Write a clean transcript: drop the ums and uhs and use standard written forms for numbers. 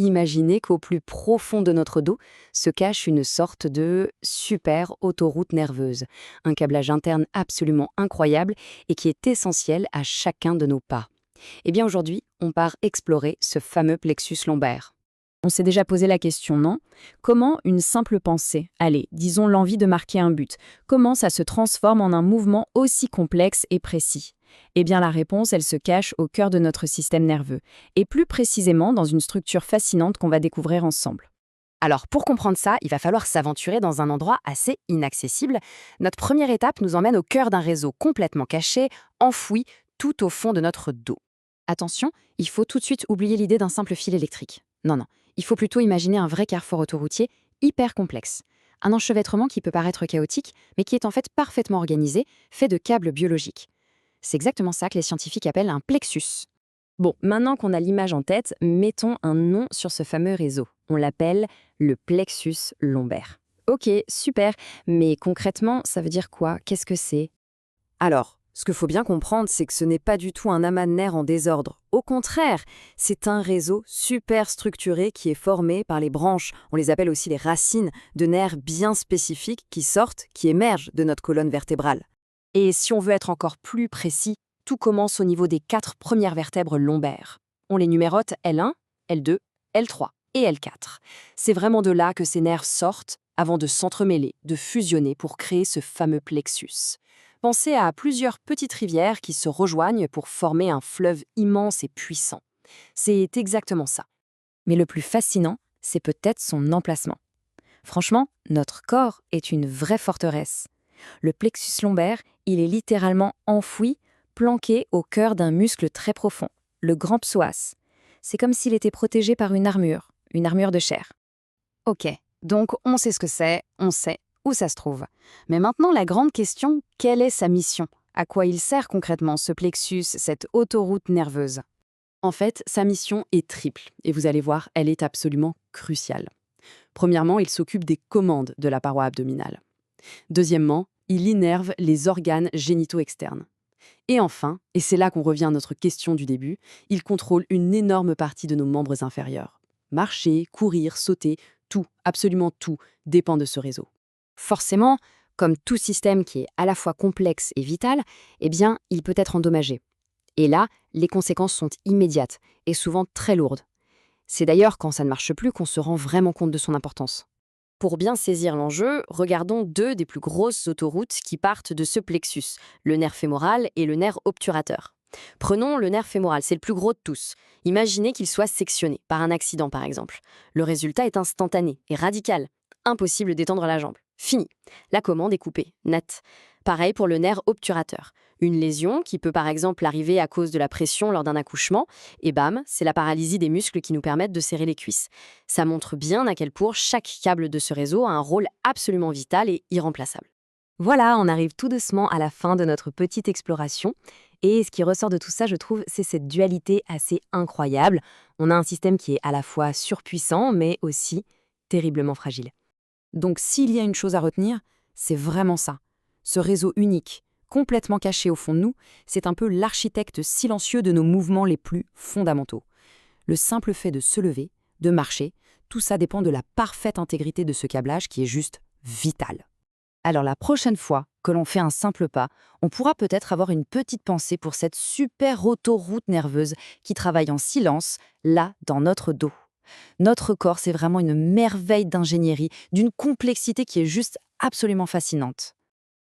Imaginez qu'au plus profond de notre dos se cache une sorte de super autoroute nerveuse, un câblage interne absolument incroyable et qui est essentiel à chacun de nos pas. Eh bien aujourd'hui, on part explorer ce fameux plexus lombaire. On s'est déjà posé la question, non? Comment une simple pensée, allez, disons l'envie de marquer un but, comment ça se transforme en un mouvement aussi complexe et précis? Eh bien la réponse, elle se cache au cœur de notre système nerveux, et plus précisément dans une structure fascinante qu'on va découvrir ensemble. Alors pour comprendre ça, il va falloir s'aventurer dans un endroit assez inaccessible. Notre première étape nous emmène au cœur d'un réseau complètement caché, enfoui tout au fond de notre dos. Attention, il faut tout de suite oublier l'idée d'un simple fil électrique. Non, non, il faut plutôt imaginer un vrai carrefour autoroutier hyper complexe. Un enchevêtrement qui peut paraître chaotique, mais qui est en fait parfaitement organisé, fait de câbles biologiques. C'est exactement ça que les scientifiques appellent un plexus. Bon, maintenant qu'on a l'image en tête, mettons un nom sur ce fameux réseau. On l'appelle le plexus lombaire. Ok, super, mais concrètement, ça veut dire quoi? Qu'est-ce que c'est? Alors, ce qu'il faut bien comprendre, c'est que ce n'est pas du tout un amas de nerfs en désordre. Au contraire, c'est un réseau super structuré qui est formé par les branches, on les appelle aussi les racines, de nerfs bien spécifiques qui sortent, qui émergent de notre colonne vertébrale. Et si on veut être encore plus précis, tout commence au niveau des 4 premières vertèbres lombaires. On les numérote L1, L2, L3 et L4. C'est vraiment de là que ces nerfs sortent avant de s'entremêler, de fusionner pour créer ce fameux plexus. Pensez à plusieurs petites rivières qui se rejoignent pour former un fleuve immense et puissant. C'est exactement ça. Mais le plus fascinant, c'est peut-être son emplacement. Franchement, notre corps est une vraie forteresse. Le plexus lombaire, il est littéralement enfoui, planqué au cœur d'un muscle très profond, le grand psoas. C'est comme s'il était protégé par une armure de chair. Ok, donc on sait ce que c'est, on sait où ça se trouve. Mais maintenant, la grande question, quelle est sa mission? À quoi il sert concrètement ce plexus, cette autoroute nerveuse? En fait, sa mission est triple, et vous allez voir, elle est absolument cruciale. Premièrement, il s'occupe des commandes de la paroi abdominale. Deuxièmement, il innerve les organes génitaux externes. Et enfin, et c'est là qu'on revient à notre question du début, il contrôle une énorme partie de nos membres inférieurs. Marcher, courir, sauter, tout, absolument tout, dépend de ce réseau. Forcément, comme tout système qui est à la fois complexe et vital, eh bien, il peut être endommagé. Et là, les conséquences sont immédiates et souvent très lourdes. C'est d'ailleurs quand ça ne marche plus qu'on se rend vraiment compte de son importance. Pour bien saisir l'enjeu, regardons deux des plus grosses autoroutes qui partent de ce plexus, le nerf fémoral et le nerf obturateur. Prenons le nerf fémoral, c'est le plus gros de tous. Imaginez qu'il soit sectionné, par un accident par exemple. Le résultat est instantané et radical. Impossible d'étendre la jambe. Fini. La commande est coupée, net. Pareil pour le nerf obturateur. Une lésion qui peut par exemple arriver à cause de la pression lors d'un accouchement, et bam, c'est la paralysie des muscles qui nous permettent de serrer les cuisses. Ça montre bien à quel point chaque câble de ce réseau a un rôle absolument vital et irremplaçable. Voilà, on arrive tout doucement à la fin de notre petite exploration. Et ce qui ressort de tout ça, je trouve, c'est cette dualité assez incroyable. On a un système qui est à la fois surpuissant, mais aussi terriblement fragile. Donc s'il y a une chose à retenir, c'est vraiment ça. Ce réseau unique, complètement caché au fond de nous, c'est un peu l'architecte silencieux de nos mouvements les plus fondamentaux. Le simple fait de se lever, de marcher, tout ça dépend de la parfaite intégrité de ce câblage qui est juste vital. Alors la prochaine fois que l'on fait un simple pas, on pourra peut-être avoir une petite pensée pour cette super autoroute nerveuse qui travaille en silence, là, dans notre dos. Notre corps, c'est vraiment une merveille d'ingénierie, d'une complexité qui est juste absolument fascinante.